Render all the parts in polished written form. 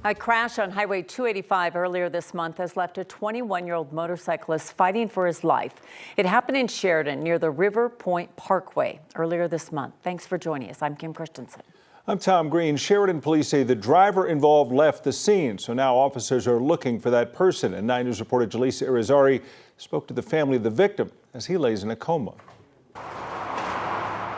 A crash on Highway 285 earlier this month has left a 21-year-old motorcyclist fighting for his life. It happened in Sheridan near the River Point Parkway earlier this month. Thanks for joining us. I'm Kim Christensen. I'm Tom Green. Sheridan police say the driver involved left the scene, so now officers are looking for that person. And 9 News reporter Jaleesa Irizarry spoke to the family of the victim as he lays in a coma.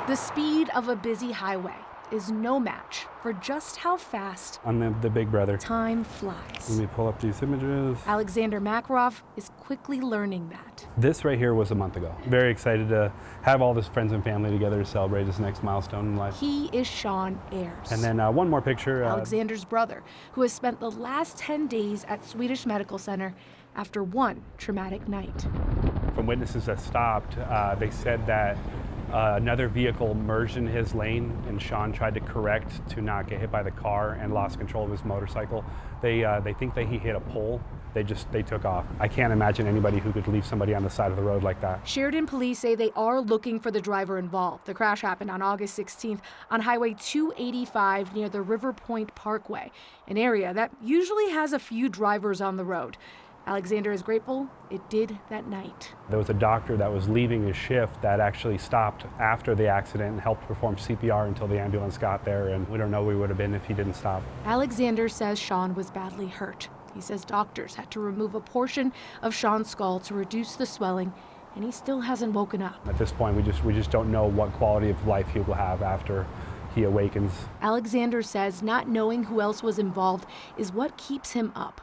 The speed of a busy highway is no match for just how fast I'm the big brother. Time flies. Let me pull up these images. Alexander Makarov is quickly learning that. This right here was a month ago. Very excited to have all his friends and family together to celebrate his next milestone in life. He is Sean Ayers. And then one more picture. Alexander's brother, who has spent the last 10 days at Swedish Medical Center after one traumatic night. From witnesses that stopped, they said that another vehicle merged in his lane and Sean tried to correct to not get hit by the car and lost control of his motorcycle. They think that he hit a pole. They took off. I can't imagine anybody who could leave somebody on the side of the road like that. Sheridan police say they are looking for the driver involved. The crash happened on August 16th on Highway 285 near the River Point Parkway, an area that usually has a few drivers on the road. Alexander is grateful it did that night. There was a doctor that was leaving his shift that actually stopped after the accident and helped perform CPR until the ambulance got there, and we don't know where we would have been if he didn't stop. Alexander says Sean was badly hurt. He says doctors had to remove a portion of Sean's skull to reduce the swelling, and he still hasn't woken up. At this point, we just don't know what quality of life he will have after he awakens. Alexander says not knowing who else was involved is what keeps him up.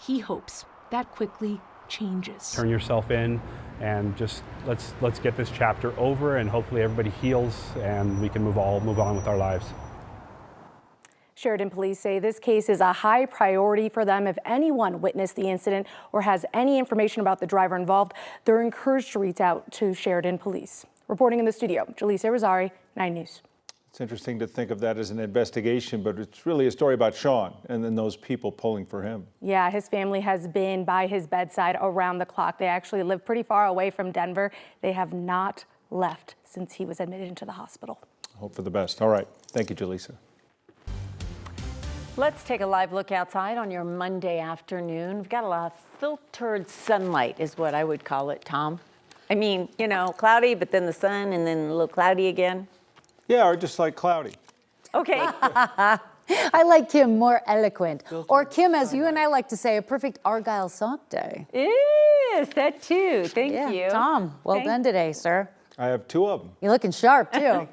He hopes that quickly changes. Turn yourself in and just let's get this chapter over, and hopefully everybody heals and we can move on with our lives. Sheridan police say this case is a high priority for them. If anyone witnessed the incident or has any information about the driver involved, they're encouraged to reach out to Sheridan police. Reporting in the studio, Jaleesa Irizarry, 9 News. It's interesting to think of that as an investigation, but it's really a story about Sean and then those people pulling for him. Yeah, his family has been by his bedside around the clock. They actually live pretty far away from Denver. They have not left since he was admitted into the hospital. Hope for the best. All right. Thank you, Jaleesa. Let's take a live look outside on your Monday afternoon. We've got a lot of filtered sunlight is what I would call it, Tom. I mean, you know, cloudy, but then the sun and then a little cloudy again. Yeah, or just like cloudy. Okay. I like Kim, more eloquent. Or Kim, as you and I like to say, a perfect Argyle sock day. It is, that too. Thank you. Tom, well done today, sir. I have 2 of them. You're looking sharp, too.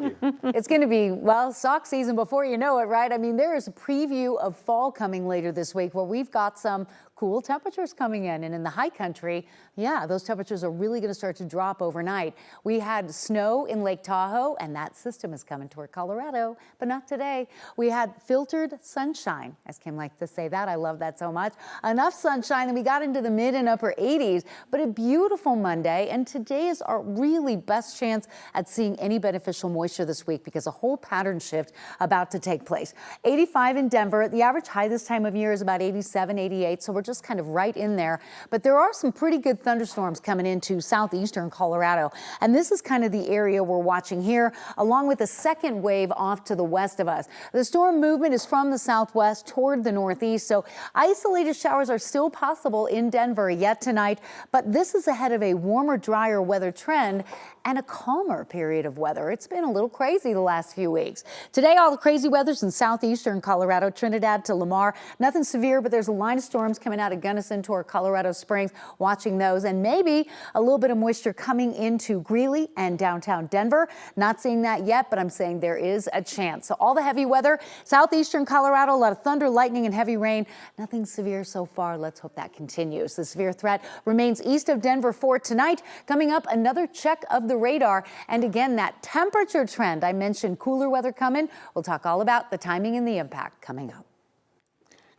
It's going to be, well, sock season before you know it, right? I mean, there is a preview of fall coming later this week where we've got some cool temperatures coming in. And in the high country, yeah, those temperatures are really going to start to drop overnight. We had snow in Lake Tahoe, and that system is coming toward Colorado, but not today. We had filtered sunshine, as Kim likes to say that. I love that so much. Enough sunshine, and we got into the mid and upper 80s, but a beautiful Monday. And today is our really best chance at seeing any beneficial moisture this week because a whole pattern shift about to take place. 85 in Denver. The average high this time of year is about 87, 88, so we're just kind of right in there. But there are some pretty good thunderstorms coming into southeastern Colorado. And this is kind of the area we're watching here, along with a second wave off to the west of us. The storm movement is from the southwest toward the northeast, so isolated showers are still possible in Denver yet tonight. But this is ahead of a warmer, drier weather trend and a calmer period of weather. It's been a little crazy the last few weeks. Today, all the crazy weather's in southeastern Colorado, Trinidad to Lamar. Nothing severe, but there's a line of storms coming out of Gunnison toward Colorado Springs. Watching those, and maybe a little bit of moisture coming into Greeley and downtown Denver. Not seeing that yet, but I'm saying there is a chance. So all the heavy weather, southeastern Colorado, a lot of thunder, lightning, and heavy rain. Nothing severe so far. Let's hope that continues. The severe threat remains east of Denver for tonight. Coming up, another check of the radar. And again, that temperature trend. I mentioned cooler weather coming. We'll talk all about the timing and the impact coming up.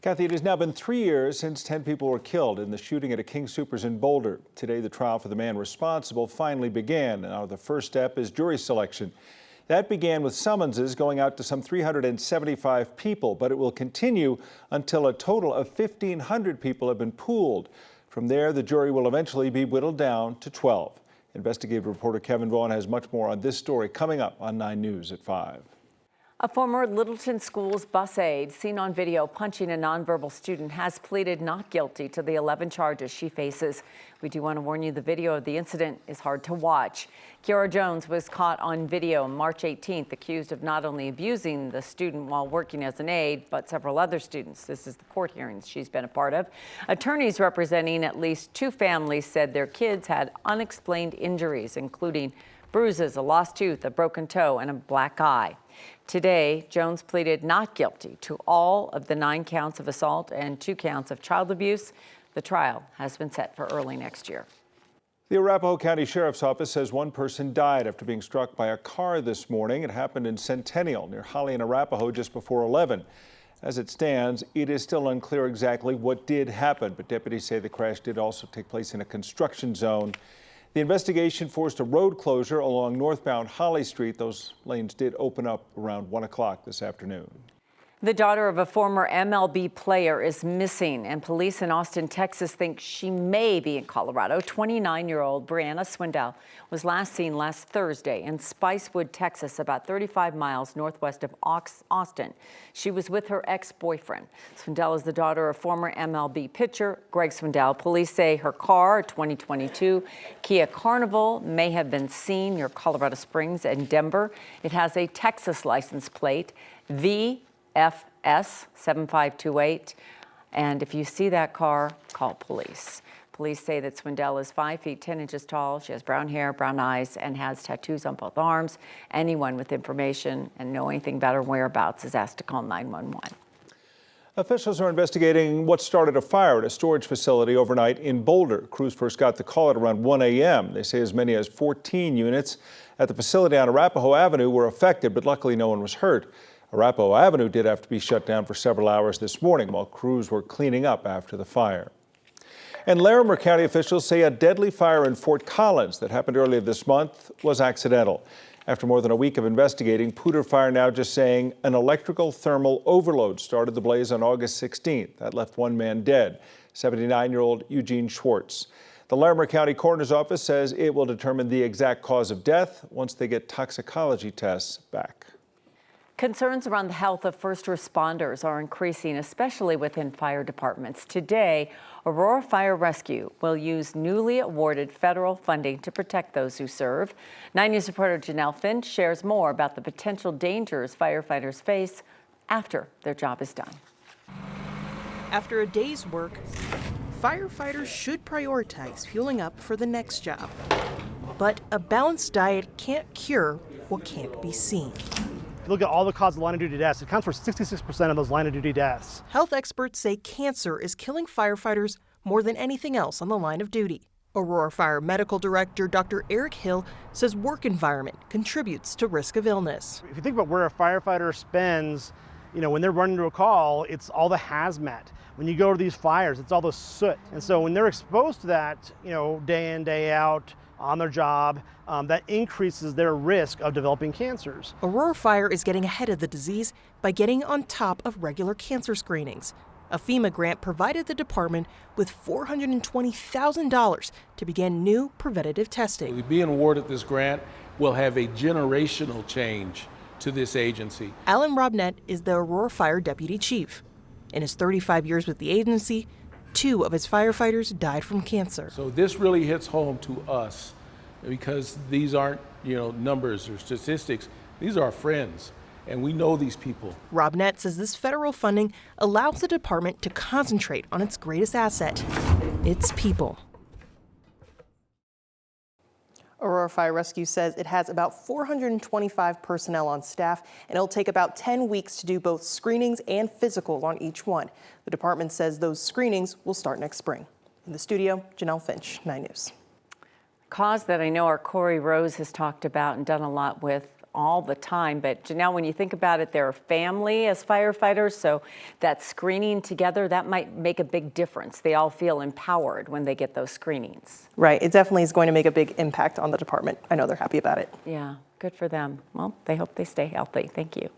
Kathy, it has now been 3 years since 10 people were killed in the shooting at a King Soopers in Boulder. Today, the trial for the man responsible finally began. Now, the first step is jury selection. That began with summonses going out to some 375 people, but it will continue until a total of 1,500 people have been pooled. From there, the jury will eventually be whittled down to 12. Investigative reporter Kevin Vaughn has much more on this story coming up on 9 News at 5. A former Littleton Schools bus aide seen on video punching a nonverbal student has pleaded not guilty to the 11 charges she faces. We do want to warn you the video of the incident is hard to watch. Kiara Jones was caught on video March 18th, accused of not only abusing the student while working as an aide, but several other students. This is the court hearings she's been a part of. Attorneys representing at least 2 families said their kids had unexplained injuries, including bruises, a lost tooth, a broken toe, and a black eye. Today, Jones pleaded not guilty to all of the 9 counts of assault and 2 counts of child abuse. The trial has been set for early next year. The Arapahoe County Sheriff's Office says 1 person died after being struck by a car this morning. It happened in Centennial near Holly and Arapahoe just before 11. As it stands, it is still unclear exactly what did happen, but deputies say the crash did also take place in a construction zone. The investigation forced a road closure along northbound Holly Street. Those lanes did open up around 1 o'clock this afternoon. The daughter of a former MLB player is missing, and police in Austin, Texas think she may be in Colorado. 29-year-old Brianna Swindell was last seen last Thursday in Spicewood, Texas, about 35 miles northwest of Austin. She was with her ex-boyfriend. Swindell is the daughter of former MLB pitcher Greg Swindell. Police say her car, a 2022 Kia Carnival, may have been seen near Colorado Springs and Denver. It has a Texas license plate, VFS 7528. And if you see that car, call police. Police say that Swindell is 5 feet 10 inches tall. She has brown hair, brown eyes, and has tattoos on both arms. Anyone with information and know anything about her whereabouts is asked to call 911. Officials are investigating what started a fire at a storage facility overnight in Boulder. Crews first got the call at around 1 a.m. They say as many as 14 units at the facility on Arapahoe Avenue were affected, but luckily no one was hurt. Arapahoe Avenue did have to be shut down for several hours this morning while crews were cleaning up after the fire. And Larimer County officials say a deadly fire in Fort Collins that happened earlier this month was accidental. After more than a week of investigating, Poudre Fire now just saying an electrical thermal overload started the blaze on August 16th. That left 1 man dead, 79-year-old Eugene Schwartz. The Larimer County Coroner's Office says it will determine the exact cause of death once they get toxicology tests back. Concerns around the health of first responders are increasing, especially within fire departments. Today, Aurora Fire Rescue will use newly awarded federal funding to protect those who serve. 9 News reporter Janelle Finch shares more about the potential dangers firefighters face after their job is done. After a day's work, firefighters should prioritize fueling up for the next job. But a balanced diet can't cure what can't be seen. If you look at all the causes of line-of-duty deaths, it accounts for 66% of those line-of-duty deaths. Health experts say cancer is killing firefighters more than anything else on the line of duty. Aurora Fire Medical Director Dr. Eric Hill says work environment contributes to risk of illness. If you think about where a firefighter spends, when they're running to a call, it's all the hazmat. When you go to these fires, it's all the soot. And so when they're exposed to that, day in, day out, on their job, that increases their risk of developing cancers. Aurora Fire is getting ahead of the disease by getting on top of regular cancer screenings. A FEMA grant provided the department with $420,000 to begin new preventative testing. Being awarded this grant will have a generational change to this agency. Alan Robnett is the Aurora Fire Deputy Chief. In his 35 years with the agency, 2 of its firefighters died from cancer. So this really hits home to us because these aren't, numbers or statistics. These are our friends, and we know these people. Robnett says this federal funding allows the department to concentrate on its greatest asset, its people. Aurora Fire Rescue says it has about 425 personnel on staff, and it'll take about 10 weeks to do both screenings and physical on each one. The department says those screenings will start next spring. In the studio, Janelle Finch, 9 News. Cause that I know our Corey Rose has talked about and done a lot with all the time. But Janelle, when you think about it, they're a family as firefighters, so that screening together, that might make a big difference. They all feel empowered when they get those screenings. Right, it definitely is going to make a big impact on the department. I know they're happy about it. Yeah, good for them. Well, they hope they stay healthy. Thank you.